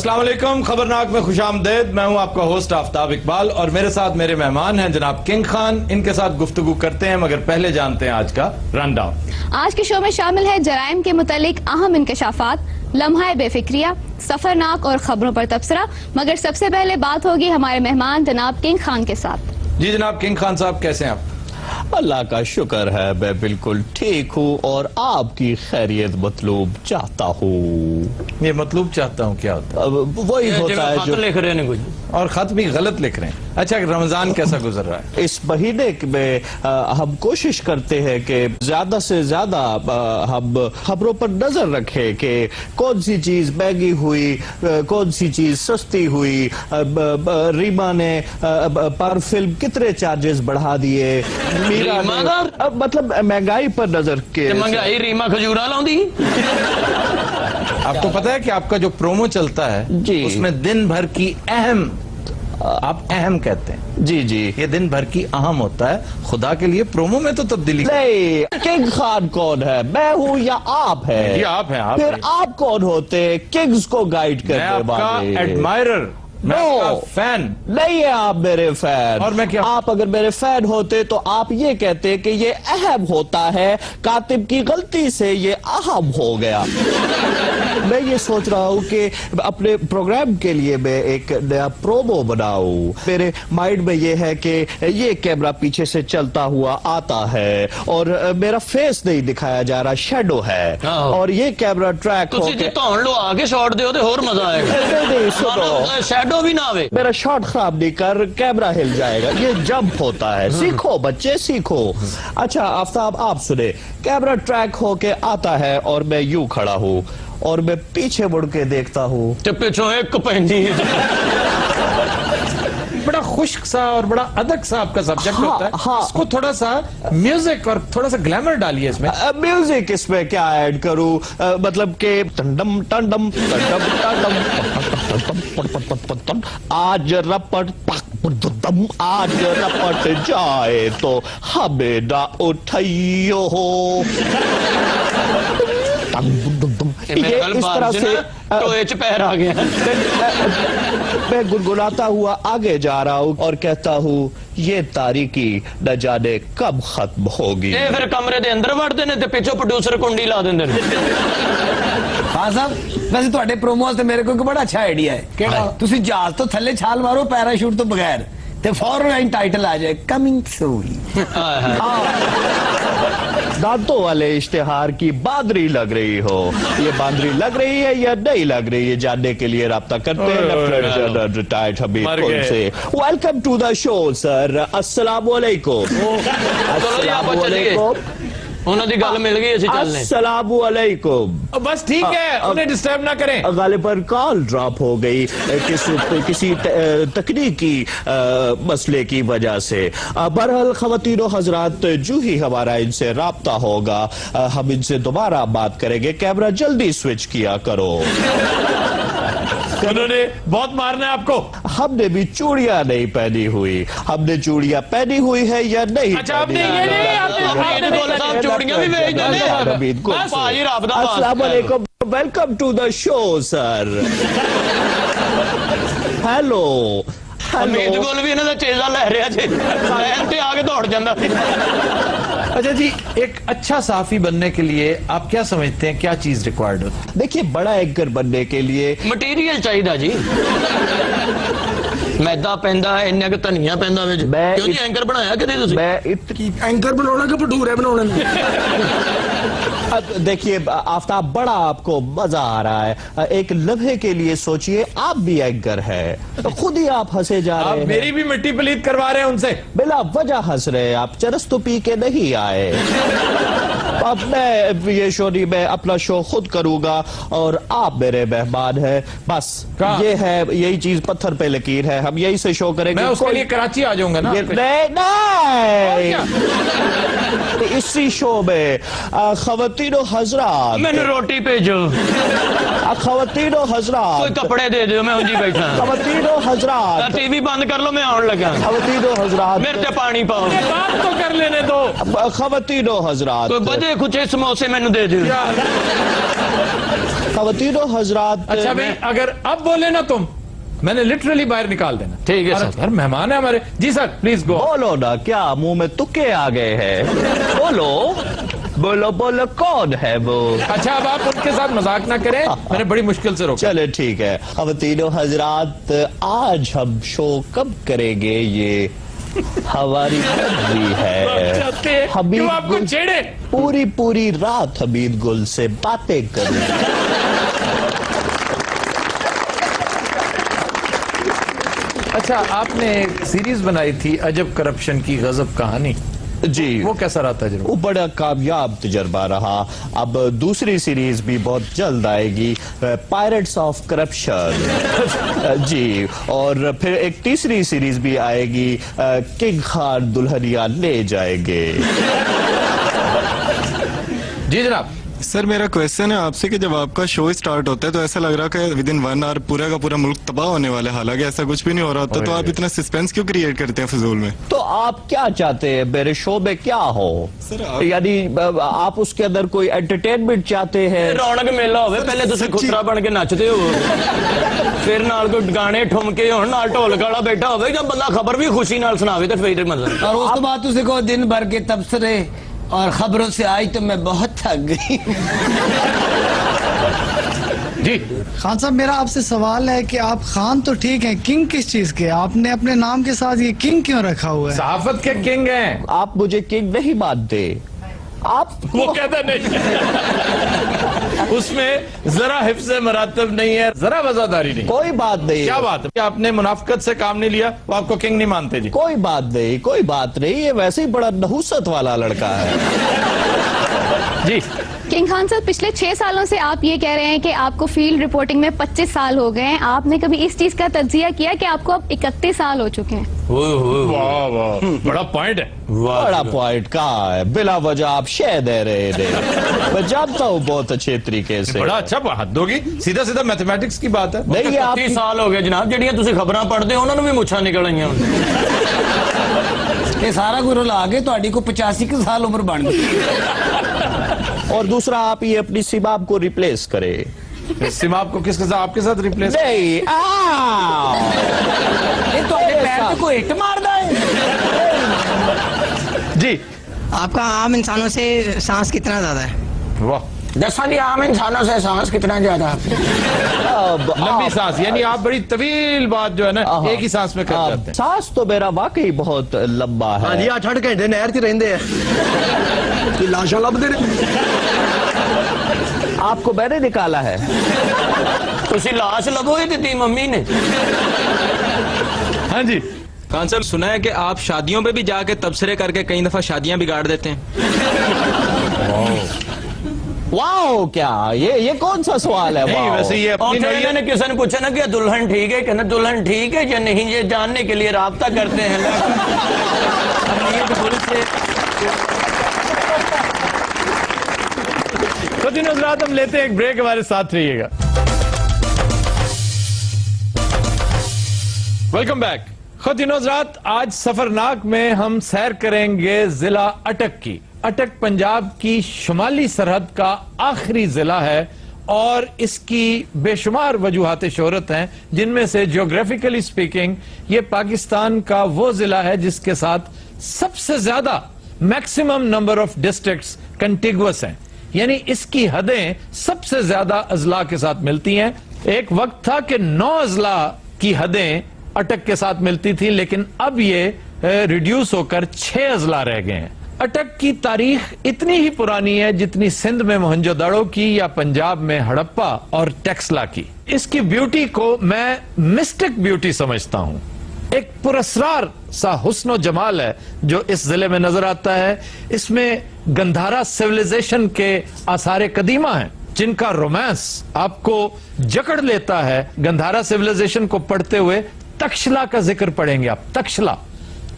अस्सलाम वालेकुम, खबरनाक में खुशामदीद। मैं हूं आपका होस्ट आफ्ताब इकबाल और मेरे साथ मेरे मेहमान हैं जनाब किंग खान। इनके साथ गुफ्तगू करते हैं, मगर पहले जानते हैं आज का रन डाउन। आज के शो में शामिल है जराइम के मुतालिक अहम इंकशाफात, लम्हा बेफिक्रिया, सफरनाक और खबरों पर तबसरा। मगर सबसे पहले बात होगी हमारे मेहमान जनाब किंग खान के साथ। जी जनाब किंग खान साहब, कैसे हैं आप? अल्लाह का शुक्र है, मैं बिल्कुल ठीक हूँ और आपकी खैरियत मतलूब चाहता हूँ। ये मतलूब चाहता हूँ क्या होता है? वही होता है जो लिख रहे हैं कुछ और खत भी गलत लिख रहे हैं। अच्छा, रमजान कैसा गुजर रहा है? इस महीने में हम कोशिश करते हैं कि ज्यादा से ज्यादा हम खबरों पर नजर रखें कि कौन सी चीज महंगी हुई, कौन सी चीज सस्ती हुई, रीमा ने पर फिल्म कितने चार्जेस बढ़ा दिए, मीरा ने मतलब महंगाई पर नजर के महंगाई रीमा खजूरा लाउंदी। आपको पता है कि आपका जो प्रोमो चलता है जी, उसमें दिन भर की अहम, आप अहम कहते हैं जी जी, ये दिन भर की अहम होता है। खुदा के लिए प्रोमो में तो तब्दीली नहीं। किंग खान कौन है, मैं हूँ या आप है? ये आप हैं। आप फिर हैं। आप कौन होते किंग्स को गाइड मैं करने आपका वाले? एडमायरर, मैं आपका फैन। नहीं है आप मेरे फैन। और मैं क्या? आप अगर मेरे फैन होते तो आप ये कहते कि ये अहम होता है, कातिब की गलती से ये अहम हो गया। मैं ये सोच रहा हूँ कि अपने प्रोग्राम के लिए मैं एक नया प्रोमो बनाऊं। मेरे माइंड में ये है कि ये कैमरा पीछे से चलता हुआ आता है और मेरा फेस नहीं दिखाया जा रहा, शेडो है, और ये कैमरा ट्रैक ਤੁਸੀਂ ਜੇ ਧੌਣ ਲੋ ਆ ਕੇ ਸ਼ਾਟ ਦਿਓ ਤੇ ਹੋਰ ਮਜ਼ਾ ਆਏਗਾ। नहीं सुनो, शैडो भी ना आवे। मेरा शॉट खराब नहीं कर, कैमरा हिल जाएगा। ये जंप होता है, सीखो बच्चे सीखो। अच्छा आफ्ताब, आप सुने, कैमरा ट्रैक होके आता है और मैं यूं खड़ा हूँ और मैं पीछे मुड़ के देखता हूँ ਤੇ ਪਿੱਛੋਂ ਇੱਕ ਪੈਂਦੀ। बड़ा खुश्क सा और बड़ा अदक सा आपका सब्जेक्ट हाँ, होता है। हाँ। इसको थोड़ा सा म्यूजिक और थोड़ा सा ग्लैमर डालिए इसमें। म्यूजिक इसमें क्या ऐड करूं? मतलब के टंडम टंडम टंडम टंडम आज रपट पक, आज रपट जाए तो हमें ना उठाइयो हो। ये इस तरह से टोए च पैर आ गया। मैं गुनगुनाता हुआ आगे जा रहा हूँ और कहता हूँ ये तारीकी न जाने कब खत्म होगी। ਇਹ ਫਿਰ ਕਮਰੇ ਦੇ ਅੰਦਰ ਵੜਦੇ ਨੇ ਤੇ ਪਿੱਛੋਂ ਪ੍ਰੋਡਿਊਸਰ ਕੁੰਡੀ ਲਾ ਦਿੰਦੇ ਨੇ। ਖਾਨ ਸਾਹਿਬ, ਵੈਸੇ ਤੁਹਾਡੇ ਪ੍ਰੋਮੋਸ ਤੇ ਮੇਰੇ ਕੋਲ ਇੱਕ ਬੜਾ ਅੱਛਾ ਆਈਡੀਆ ਹੈ। ਕਿਹੜਾ? ਤੁਸੀਂ ਜਹਾਜ਼ ਤੋਂ ਥੱਲੇ ਛਾਲ ਮਾਰੋ ਪੈਰਾਸ਼ੂਟ ਤੋਂ ਬਗੈਰ ਤੇ ਫੌਰਨ ਟਾਈਟਲ ਆ ਜਾਏ, ਕमिंग सून। दांतों वाले इश्तिहार की बांदरी लग रही हो। ये बांदरी लग रही है या नहीं लग रही है, जानने के लिए राब्ता करते हैं लेफ्टिनेंट जनरल रिटायर्ड हबीब कुल से। Welcome to the show sir. अस्सलाम वालेकुम। अस्सलाम वालेकुम। ਉਹਨਾਂ ਦੀ ਗੱਲ ਮਿਲ ਗਈ, ਅਸੀਂ ਚੱਲਨੇ। अस्सलाम वालेकुम। बस ठीक है, उन्हें डिस्टर्ब ना करें। गालिबन कॉल ड्रॉप हो गई किसी तकनीकी मसले की वजह से। बहरहाल खवातीन और हजरात, जो ही हमारा इनसे राब्ता होगा हम इनसे दोबारा बात करेंगे। कैमरा जल्दी स्विच किया करो। उन्होंने बहुत मारना है आपको। हमने भी चूड़ियां नहीं पहनी हुई। हमने चूड़ियां पहनी हुई है या नहीं? अच्छा, आपने ये नहीं, आपने गोल साहब चूड़ियां भी भेज देंगे। बस भाई रब दा वास्ता। अस्सलाम वालेकुम, welcome to the show sir. Hello Amit ਕੋਲ ਵੀ ਇਹਨਾਂ ਦਾ ਚੇਲਾ ਲੈ ਰਿਹਾ ਜੀ, ਲਾਈਨ ਤੇ ਆ ਕੇ ਦੌੜ ਜਾਂਦਾ। अच्छा जी, एक अच्छा सहाफी बनने के लिए आप क्या समझते हैं, क्या चीज रिक्वायर्ड होती है? देखिए, बड़ा एंकर बनने के लिए ਮਟੀਰੀਅਲ ਚਾਹੀਦਾ ਜੀ। ਮੈਦਾ ਪੈਂਦਾ ਹੈ, ਇੰਨਾ ਕੁ ਧਨੀਆ ਪੈਂਦਾ ਵਿੱਚ। ਮੈਂ ਕਿਉਂ ਜੀ ਐਂਕਰ ਬਣਾਇਆ ਕਿਤੇ ਤੁਸੀਂ? मैं इतनी ਐਂਕਰ ਬਣਾਉਣਾ ਕਿ ਭਟੂਰੇ ਬਣਾਉਣੇ? अब देखिए आफ्ताब, बड़ा आपको मजा आ रहा है। एक लम्हे के लिए सोचिए, आप भी एंकर है, खुद ही आप हंसे जा रहे आप हैं। मेरी भी मिट्टी पलीत करवा रहे हैं उनसे। बिला वजह हंस रहे हैं आप, चरस तो पी के नहीं आए। अब मैं ये शो नहीं, मैं अपना शो खुद करूंगा और आप मेरे मेहमान हैं। बस ये है, यही चीज पत्थर पे लकीर है, हम यही से शो करेंगे। मैं उसके लिए कराची आ जाऊंगा ना। नहीं, इसी शो में खवातीनो हजरात, ਮੈਨੂੰ ਰੋਟੀ ਭੇਜੋ, खवातीनो ਕੋਈ हजरात, ਕੱਪੜੇ ਦੇ ਦਿਓ, ਮੈਂ ਉਂਝ ਹੀ ਬੈਠਾ। खवातीनो हजरात, ਟੀਵੀ ਬੰਦ ਕਰ ਲਓ, ਮੈਂ ਆਉਣ ਲੱਗਾ। खवातीनो हजरात, ਮੇਰੇ ਤੇ ਪਾਣੀ ਪਾਓ। बात तो कर लेने दो। खवातीनो हजरात, ਕੋਈ ਬਜੇ ਕੁਛ ਸਮੋਸੇ ਮੈਨੂੰ ਦੇ ਦਿਓ। ख़वातीनो हज़रात, अच्छा भाई, अगर अब बोले ना तुम, मैंने लिटरली बाहर निकाल देना। ठीक है और सर। यार मेहमान है हमारे। जी सर, प्लीज गो। बोलो ना, क्या मुंह में तुक्के आ गए हैं? बोलो बोलो बोलो, कौन है वो? अच्छा, अब आप उनके साथ मजाक ना करें, मैंने बड़ी मुश्किल से रोका। चले ठीक है। ख़वातीनो हज़रात, आज हम शो कब करेंगे ये हमारी मर्जी चाहते हैं है। हमीद क्यों आपको गुल छेड़े? पूरी पूरी रात हमीद गुल से बातें करें। अच्छा, आपने एक सीरीज बनाई थी अजब करप्शन की गजब कहानी, जी, वो कैसा रहा तजुर्बा? वो बड़ा कामयाब तजर्बा रहा। अब दूसरी सीरीज भी बहुत जल्द आएगी, पायरेट्स ऑफ करप्शन। जी, और फिर एक तीसरी सीरीज भी आएगी, किंग खान दुल्हनिया ले जाएंगे। जी जनाब। सर, मेरा क्वेश्चन है आपसे कि जब आपका शो स्टार्ट होता है तो ऐसा लग रहा है कि विद इन 1 आवर पूरा का पूरा मुल्क तबाह होने वाला है, हालांकि ऐसा कुछ भी नहीं हो रहा होता, तो आप इतना सस्पेंस क्यों क्रिएट करते हैं फजूल में? तो आप क्या चाहते हैं मेरे शो में क्या हो? सर, आप- यानी आप उसके अंदर कोई एंटरटेनमेंट चाहते हैं? रौनक मेला होवे, पहले तुसी खुसरा बन के नचते हो, फिर नाल कोई गाने ठुमके होण, नाल ढोलक वाला बैठा होवे, जब बंदा खबर भी खुशी नाल सुनावे तो फिर मतलब। और उसके बाद तुझे को दिन भर के तबसरे और खबरों से आई तो मैं बहुत थक गई। जी खान साहब, मेरा आपसे सवाल है कि आप खान तो ठीक हैं, किंग किस चीज के? आपने अपने नाम के साथ ये किंग क्यों रखा हुआ है? सहाफत के किंग हैं। आप मुझे किंग नहीं मानते? आप वो कहता नहीं उसमें जरा हिफ्ज़ मरातब नहीं है, जरा वजादारी नहीं। कोई बात नहीं, क्या बात है? आपने मुनाफकत से काम नहीं लिया, वो आपको किंग नहीं मानते जी? कोई बात नहीं, कोई बात नहीं, ये वैसे ही बड़ा नहुसत वाला लड़का है। जी किंग खान साहब, पिछले 6 सालों से आप ये कह रहे हैं कि आपको फील्ड रिपोर्टिंग में 25 साल हो गए हैं। आपने कभी इस चीज का तज्जिया किया कि आपको अब 31 साल हो चुके हैं? वाह वाह, बड़ा पॉइंट है। बड़ा पॉइंट कहाँ है? बिला वजह आप शेयर दे रहे थे। मैं जानता हूँ बहुत अच्छे तरीके से। बड़ा अच्छा हद होगी, सीधा सीधा मैथमेटिक्स की बात है। नहीं, ये आप 30 साल हो गए जनाब, ਜਿਹੜੀਆਂ ਤੁਸੀਂ ਖਬਰਾਂ ਪੜ੍ਹਦੇ ਹੋ ਉਹਨਾਂ ਨੂੰ ਵੀ ਮੁੱਛਾਂ ਨਿਕਲ ਆਈਆਂ ਹੁਣ। ये सारा कुछ ला के ਤੁਹਾਡੀ को 85 साल उम्र बन गई। और दूसरा, आप ये अपनी सिबाब को रिप्लेस करें। सिमाब को किसके साथ? आपके साथ रिप्लेस? नहीं, ये तो अपने पैर पे कोई हिट मारदा है। जी आपका आम इंसानों से सांस कितना ज्यादा है? वाह, दसा जी आम इंसानों से सांस कितना ज्यादा है? अब लंबी सांस, यानी आप बड़ी तवील बात जो है ना हाँ। एक ही सांस में कर जाते हैं। सांस तो मेरा वाकई बहुत लंबा है। जी 8 घंटे नहर च रहिंदे हैं, लाशां लभदे ने। आपको मैंने निकाला है। ਤੁਸੀਂ ਲਾਸ਼ ਲੱਭੋਗੇ ਦਿੱਤੀ ਮੰਮੀ ਨੇ। हाँ जी, खान साहब, सुना है कि आप शादियों पे भी जाके तबसरे करके कई दफा शादियां बिगाड़ देते हैं। वाओ, क्या ये कौन सा सवाल है? नहीं वाओ। वैसे ये और अपनी फिर नौयत- मैंने किसी ने पूछा ना कि दुल्हन ठीक है, कहना दुल्हन ठीक है या नहीं, ये जानने के लिए राब्ता करते हैं। तो दिन हज़रात, हम लेते हैं एक ब्रेक, हमारे साथ रहिएगा। Welcome back. खुद हज़रात, आज सफरनाक में हम सैर करेंगे जिला अटक की। अटक पंजाब की शुमाली सरहद का आखिरी जिला है और इसकी बेशुमार वजूहात शोहरत हैं, जिनमें से जियोग्राफिकली स्पीकिंग ये पाकिस्तान का वो जिला है जिसके साथ सबसे ज्यादा maximum number of districts contiguous हैं, यानी इसकी हदें सबसे ज्यादा अजला के साथ मिलती हैं। एक वक्त था कि 9 अजला की हदें अटक के साथ मिलती थी, लेकिन अब ये रिड्यूस होकर 6 अजला रह गए हैं। अटक की तारीख इतनी ही पुरानी है जितनी सिंध में मोहनजोदड़ो की या पंजाब में हड़प्पा और टेक्सला की। इसकी ब्यूटी को मैं मिस्टिक ब्यूटी समझता हूं। एक पुरस्रार सा हुस्न जमाल है जो इस जिले में नजर आता है। इसमें गंधारा सिविलाइजेशन के आसार कदीमा हैं जिनका रोमांस आपको जकड़ लेता है। गंधारा सिविलाइजेशन को पढ़ते हुए तक्षला का जिक्र पढ़ेंगे आप।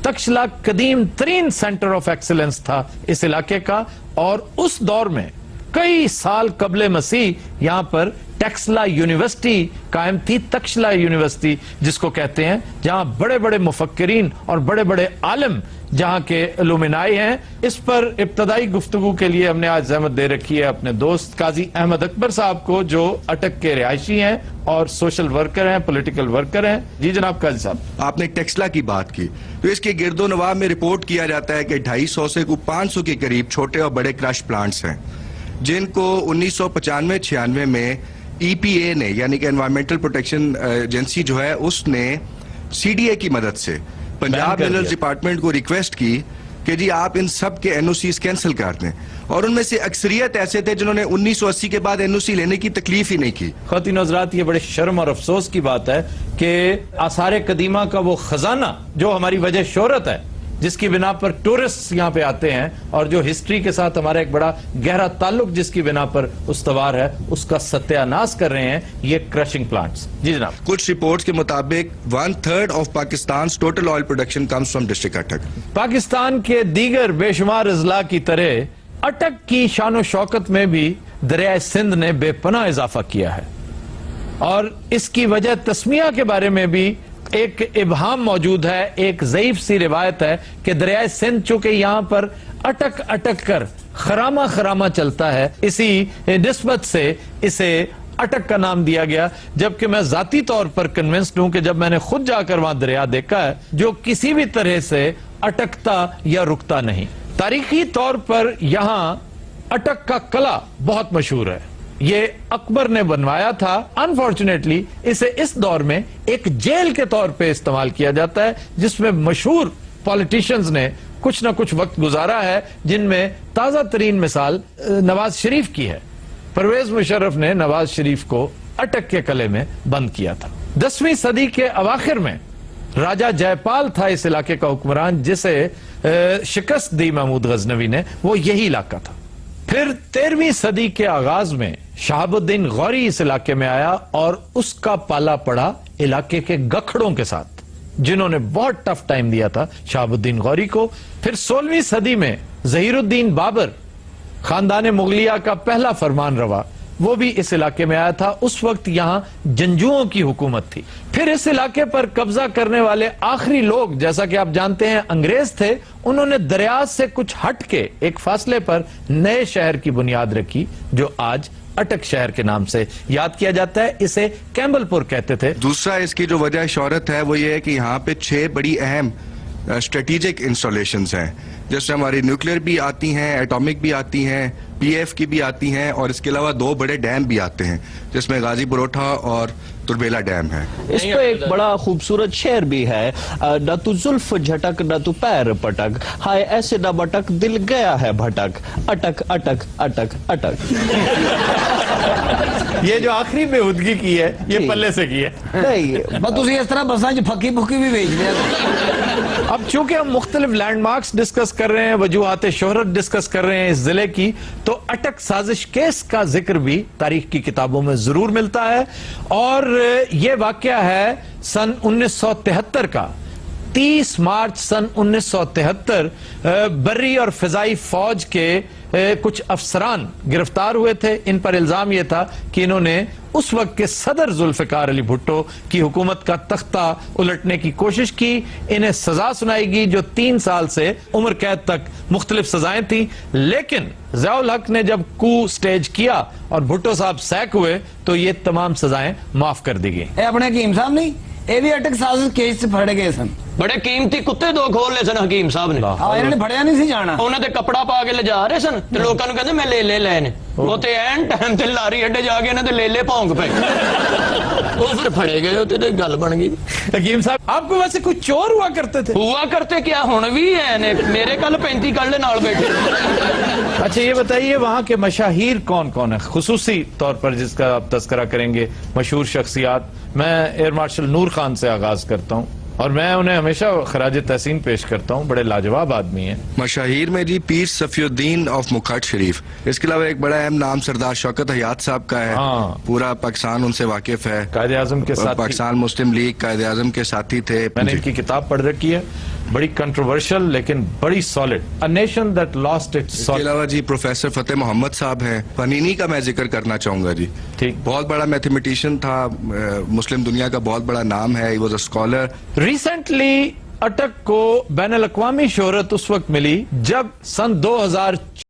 तक्षला कदीम तरीन सेंटर ऑफ एक्सीलेंस था इस इलाके का, और उस दौर में कई साल कबले मसीह यहां पर टेक्सला यूनिवर्सिटी कायम थी। तक्षला यूनिवर्सिटी जिसको कहते हैं, जहां बड़े बड़े मुफक्किरीन और बड़े बड़े आलिम जहां के लुमिनाई हैं। इस पर इब्तदाई गुफ्तगू के लिए हमने आज ज़हमत दे रखी है अपने दोस्त काजी अहमद अकबर साहब को, जो अटक के रिहायशी हैं और सोशल वर्कर हैं, पॉलिटिकल वर्कर हैं। जी जनाब काजी साहब। आपने टेक्सला की बात की, तो इसके गिरदो नवाब में रिपोर्ट किया जाता है कि 250 से 500 के करीब छोटे और बड़े क्रश प्लांट्स हैं, जिनको 1995-96 में EPA ने, यानी कि एनवायरमेंटल प्रोटेक्शन एजेंसी जो है, उसने CDA की मदद से पंजाब मिनरल्स डिपार्टमेंट को रिक्वेस्ट की कि जी आप इन सब के NOCs कैंसिल कर दें, और उनमें से अक्सरियत ऐसे थे जिन्होंने 1980 के बाद NOC लेने की तकलीफ ही नहीं की। ख़वातीन हज़रात, ये बड़े शर्म और अफसोस की बात है कि आसार कदीमा का वो खजाना जो हमारी वजह शोहरत है, जिसकी बिना पर टूरिस्ट यहाँ पे आते हैं, और जो हिस्ट्री के साथ हमारा एक बड़ा गहरा ताल्लुक जिसकी बिना पर उस्तवार है, उसका सत्यानाश कर रहे हैं ये क्रशिंग प्लांट्स। जी जनाब। कुछ रिपोर्ट्स के मुताबिक 1/3 of Pakistan total oil production comes from district अटक। पाकिस्तान के दीगर बेशुमार अजला की तरह अटक की शान शौकत में भी दरिया सिंध ने बेपनाह इजाफा किया है, और इसकी वजह तस्मिया के बारे में भी एक इबहाम मौजूद है। एक ज़ईफ सी रिवायत है कि दरिया सिंध चूंकि यहाँ पर अटक अटक कर खरामा खरामा चलता है, इसी निस्बत से इसे अटक का नाम दिया गया। जबकि मैं जाती तौर पर कन्विंस्ड हूं कि जब मैंने खुद जाकर वहां दरिया देखा है, जो किसी भी तरह से अटकता या रुकता नहीं। तारीखी तौर पर यहां अटक का कला बहुत मशहूर है, ये अकबर ने बनवाया था। अनफॉर्चुनेटली इसे इस दौर में एक जेल के तौर पे इस्तेमाल किया जाता है, जिसमें मशहूर पॉलिटिशियंस ने कुछ न कुछ वक्त गुजारा है, जिनमें ताजा तरीन मिसाल नवाज शरीफ की है। परवेज मुशर्रफ ने नवाज शरीफ को अटक के कले में बंद किया था। 10वीं सदी के अवाखिर में राजा जयपाल था इस इलाके का हुक्मरान, जिसे शिकस्त दी महमूद गजनवी ने, वो यही इलाका था। फिर 13वीं सदी के आगाज में शहाबुद्दीन गौरी इस इलाके में आया, और उसका पाला पड़ा इलाके के गखड़ों के साथ, जिन्होंने बहुत टफ टाइम दिया था शहाबुद्दीन गौरी को। फिर 16वीं सदी में ज़हीरुद्दीन बाबर, खानदान मुगलिया का पहला फरमान रवा, वो भी इस इलाके में आया था। उस वक्त यहां जंजुओं की हुकूमत थी। फिर इस इलाके पर कब्जा करने वाले आखिरी लोग, जैसा कि आप जानते हैं, अंग्रेज थे। उन्होंने दरिया से कुछ हट के एक फासले पर नए शहर की बुनियाद रखी, जो आज अटक शहर के नाम से याद किया जाता है। इसे कैम्बलपुर कहते थे। दूसरा इसकी जो वजह शोहरत है वो ये है कि यहाँ पे 6 बड़ी अहम स्ट्रेटेजिक इंस्टॉलेशंस हैं, जैसे हमारी न्यूक्लियर भी आती हैं, एटॉमिक भी आती हैं, PF की भी आती हैं, और इसके अलावा 2 बड़े डैम भी आते हैं, जिसमें गाजी बरोठा और तुरबेला डैम है। इस पे एक बड़ा खूबसूरत शेर भी है, न तू जुल्फ झटक न तू पैर पटक, हाय ऐसे न बटक दिल गया है भटक, अटक अटक अटक अटक। ये जो आखिरी बेहूदगी की है, ये पल्ले से की है। नहीं, बस तुसी इस तरह बसा च फकी फुकी भी बेच दिया। अब चूंकि हम मुख्तलिफ लैंडमार्क्स डिस्कस कर रहे हैं, वजूहात शोहरत डिस्कस कर रहे हैं इस जिले की, तो अटक साजिश केस का जिक्र भी तारीख की किताबों में जरूर मिलता है। और ये वाकया है सन 1973 का। 30 मार्च सन 1973 बर्री और फिजाई फौज के कुछ अफसरान गिरफ्तार हुए थे। इन पर इल्जाम यह था कि इन्होंने उस वक्त के सदर जुल्फिकार अली भुट्टो की हुकूमत का तख्ता उलटने की कोशिश की। इन्हें सजा सुनाई गई, जो 3 साल से उम्र कैद तक मुख्तलिफ सजाएं थी। लेकिन ज़ियाउल हक ने जब कू स्टेज किया और भुट्टो साहब सैक हुए, तो ये तमाम सजाएं माफ कर दी गई। अपने हकीम साहब नहीं, ये भी अटक साजिश केस से फड़े गए सन। बड़े कीमती कुत्ते 2 खोल ले सन हकीम साहब ने। हाँ, इन्होंने फड़िया नहीं सी जाना। उन्होंने ते कपड़ा पा के ले जा रहे सन, ते लोगों ने कहते मैं ले लेने, वो ते एन टाइम ते लारी अड्डे जाके इन्होंने ले भौंक पे, वो फिर फड़े गए, तो गल बन गई। हकीम साहब, आपको वैसे कुछ चोर हुआ करते थे? हुआ करते क्या, हुण भी है ने, मेरे कल 35 कल नाल बैठे। अच्छा ये बताइए, वहां के मशाहीर कौन कौन है खुसूसी तौर पर जिसका आप तस्करा करेंगे, मशहूर शख्सियात? मैं एयर मार्शल नूर खान से आगाज करता हूं, और मैं उन्हें हमेशा खराज तहसीन पेश करता हूँ। बड़े लाजवाब आदमी हैं। मशाहीर में जी पीर सफीउद्दीन ऑफ मुखट शरीफ, इसके अलावा एक बड़ा अहम नाम सरदार शौकत हयात साहब का है। पूरा पाकिस्तान उनसे वाकिफ है। कायदे आजम के साथ, पाकिस्तान मुस्लिम लीग कायदे आजम के साथी थे। मैंने इनकी किताब पढ़ रखी है, बड़ी कंट्रोवर्शियल लेकिन बड़ी solid, a nation that lost its. इसके अलावा जी प्रोफेसर फतेह मोहम्मद साहब हैं। फनीनी का मैं जिक्र करना चाहूंगा जी। ठीक, बहुत बड़ा मैथमेटिशियन था, मुस्लिम दुनिया का बहुत बड़ा नाम है, he was a scholar. Recently Attock کو بین الاقوامی شہرت اس وقت ملی جب سن 2000